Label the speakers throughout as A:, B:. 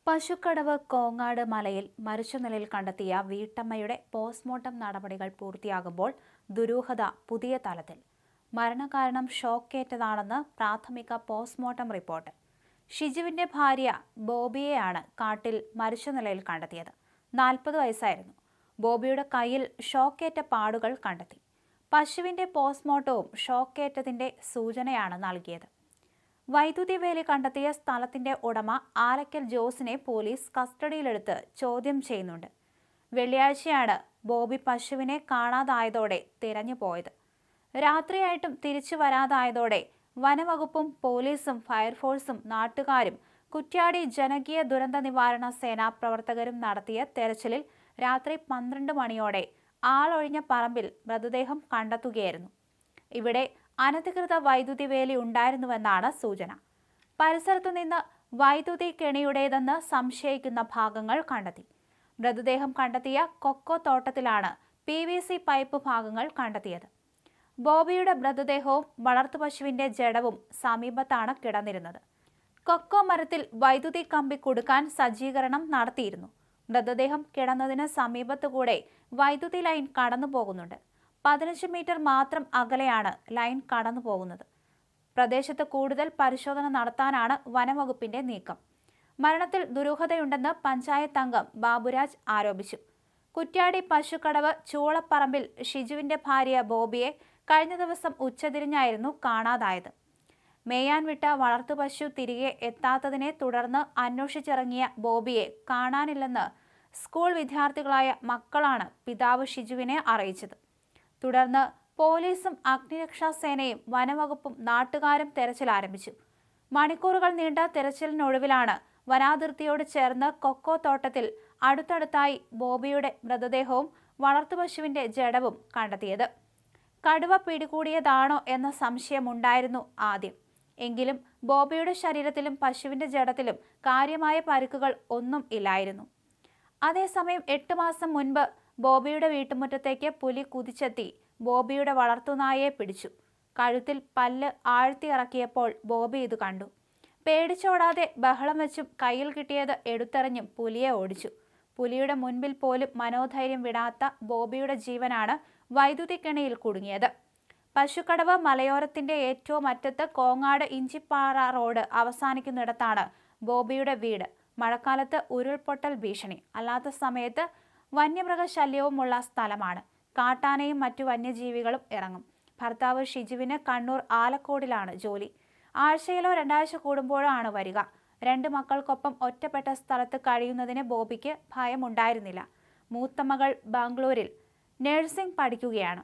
A: പശുക്കടവ് കോങ്ങാട് മലയിൽ മരിച്ച നിലയിൽ കണ്ടെത്തിയ വീട്ടമ്മയുടെ പോസ്റ്റ്മോർട്ടം നടപടികൾ പൂർത്തിയാകുമ്പോൾ ദുരൂഹത പുതിയ തലത്തിൽ. മരണകാരണം ഷോക്കേറ്റതാണെന്ന് പ്രാഥമിക പോസ്റ്റ്മോർട്ടം റിപ്പോർട്ട്. ഷിജുവിന്റെ ഭാര്യ ബോബിയെയാണ് കാട്ടിൽ മരിച്ച നിലയിൽ കണ്ടെത്തിയത്. 40 വയസ്സായിരുന്നു. ബോബിയുടെ കയ്യിൽ ഷോക്കേറ്റ പാടുകൾ കണ്ടെത്തി. പശുവിന്റെ പോസ്റ്റ്മോർട്ടവും ഷോക്കേറ്റതിന്റെ സൂചനയാണ് നൽകിയത്. വൈദ്യുതി വേലി കണ്ടെത്തിയ സ്ഥലത്തിന്റെ ഉടമ ആലക്കൽ ജോസിനെ പോലീസ് കസ്റ്റഡിയിലെടുത്ത് ചോദ്യം ചെയ്യുന്നുണ്ട്. വെള്ളിയാഴ്ചയാണ് ബോബി പശുവിനെ കാണാതായതോടെ തിരഞ്ഞുപോയത്. രാത്രിയായിട്ടും തിരിച്ചു വരാതായതോടെ വനവകുപ്പും പോലീസും ഫയർഫോഴ്സും നാട്ടുകാരും കുറ്റ്യാടി ജനകീയ ദുരന്ത നിവാരണ സേനാ പ്രവർത്തകരും നടത്തിയ തെരച്ചിലിൽ രാത്രി 12 മണിയോടെ ആളൊഴിഞ്ഞ പറമ്പിൽ മൃതദേഹം കണ്ടെത്തുകയായിരുന്നു. ഇവിടെ അനധികൃത വൈദ്യുതി വേലി ഉണ്ടായിരുന്നുവെന്നാണ് സൂചന. പരിസരത്തുനിന്ന് വൈദ്യുതി കെണിയുടേതെന്ന് സംശയിക്കുന്ന ഭാഗങ്ങൾ കണ്ടെത്തി. മൃതദേഹം കണ്ടെത്തിയ കൊക്കോ തോട്ടത്തിലാണ് PVC പൈപ്പ് ഭാഗങ്ങൾ കണ്ടെത്തിയത്. ബോബിയുടെ മൃതദേഹവും വളർത്തുപശുവിന്റെ ജഡവും സമീപത്താണ് കിടന്നിരുന്നത്. കൊക്കോ മരത്തിൽ വൈദ്യുതി കമ്പി കൊടുക്കാൻ സജ്ജീകരണം നടത്തിയിരുന്നു. മൃതദേഹം കിടന്നതിന് സമീപത്തുകൂടെ വൈദ്യുതി ലൈൻ കടന്നു പോകുന്നുണ്ട്. 15 മീറ്റർ മാത്രം അകലെയാണ് ലൈൻ കടന്നു പോകുന്നത്. പ്രദേശത്ത് കൂടുതൽ പരിശോധന നടത്താനാണ് വനംവകുപ്പിന്റെ നീക്കം. മരണത്തിൽ ദുരൂഹതയുണ്ടെന്ന് പഞ്ചായത്ത് അംഗം ബാബുരാജ് ആരോപിച്ചു. കുറ്റ്യാടി പശുക്കടവ് ചൂളപ്പറമ്പിൽ ഷിജുവിന്റെ ഭാര്യ ബോബിയെ കഴിഞ്ഞ ദിവസം ഉച്ചതിരിഞ്ഞായിരുന്നു കാണാതായത്. മേയാൻ വിട്ട വളർത്തുപശു തിരികെ എത്താത്തതിനെ തുടർന്ന് അന്വേഷിച്ചിറങ്ങിയ ബോബിയെ കാണാനില്ലെന്ന് സ്കൂൾ വിദ്യാർത്ഥികളായ മക്കളാണ് പിതാവ് ഷിജുവിനെ അറിയിച്ചത്. തുടർന്ന് പോലീസും അഗ്നിരക്ഷാസേനയും വനവകുപ്പും നാട്ടുകാരും തെരച്ചിൽ ആരംഭിച്ചു. മണിക്കൂറുകൾ നീണ്ട തെരച്ചിലിനൊടുവിലാണ് വനാതിർത്തിയോട് ചേർന്ന് കൊക്കോ തോട്ടത്തിൽ അടുത്തടുത്തായി ബോബിയുടെ മൃതദേഹവും വളർത്തുപശുവിന്റെ ജഡവും കണ്ടെത്തിയത്. കടുവ പിടികൂടിയതാണോ എന്ന സംശയമുണ്ടായിരുന്നു ആദ്യം. എങ്കിലും ബോബിയുടെ ശരീരത്തിലും പശുവിന്റെ ജഡത്തിലും കാര്യമായ പരിക്കുകൾ ഒന്നും ഇല്ലായിരുന്നു. അതേസമയം 8 മാസം മുൻപ് ബോബിയുടെ വീട്ടുമുറ്റത്തേക്ക് പുലി കുതിച്ചെത്തി ബോബിയുടെ വളർത്തുനായയെ പിടിച്ചു. കഴുത്തിൽ പല്ല് ആഴ്ത്തിയിറക്കിയപ്പോൾ ബോബി ഇത് കണ്ടു. പേടിച്ചോടാതെ ബഹളം വെച്ചും കയ്യിൽ കിട്ടിയത് എടുത്തെറിഞ്ഞും പുലിയെ ഓടിച്ചു. പുലിയുടെ മുൻപിൽ പോലും മനോധൈര്യം വിടാത്ത ബോബിയുടെ ജീവനാണ് വൈദ്യുതി കെണിയിൽ കുടുങ്ങിയത്. പശുക്കടവ് മലയോരത്തിന്റെ ഏറ്റവും അറ്റത്ത് കോങ്ങാട് ഇഞ്ചിപ്പാറ റോഡ് അവസാനിക്കുന്നിടത്താണ് ബോബിയുടെ വീട്. മഴക്കാലത്ത് ഉരുൾപൊട്ടൽ ഭീഷണി, അല്ലാത്ത സമയത്ത് വന്യമൃഗശല്യവുമുള്ള സ്ഥലമാണ്. കാട്ടാനയും മറ്റു വന്യജീവികളും ഇറങ്ങും. ഭർത്താവ് ഷിജുവിന് കണ്ണൂർ ആലക്കോടിലാണ് ജോലി. ആഴ്ചയിലോ 2 ആഴ്ച കൂടുമ്പോഴോ ആണ് വരിക. 2 മക്കൾക്കൊപ്പം ഒറ്റപ്പെട്ട സ്ഥലത്ത് കഴിയുന്നതിന് ബോബിക്ക് ഭയമുണ്ടായിരുന്നില്ല. മൂത്ത മകൾ ബാംഗ്ലൂരിൽ നഴ്സിംഗ് പഠിക്കുകയാണ്.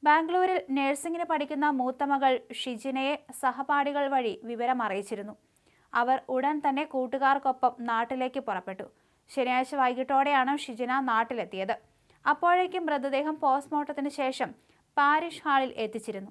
A: ബാംഗ്ലൂരിൽ നഴ്സിംഗിന് പഠിക്കുന്ന മൂത്ത മകൾ ഷിജിനയെ സഹപാഠികൾ വഴി വിവരം അറിയിച്ചിരുന്നു. അവർ ഉടൻ തന്നെ കൂട്ടുകാർക്കൊപ്പം നാട്ടിലേക്ക് പുറപ്പെട്ടു. ശനിയാഴ്ച വൈകിട്ടോടെയാണ് ഷിജിന നാട്ടിലെത്തിയത്. അപ്പോഴേക്കും മൃതദേഹം പോസ്റ്റ്മോർട്ടത്തിന് ശേഷം പാരിഷ് ഹാളിൽ എത്തിച്ചിരുന്നു.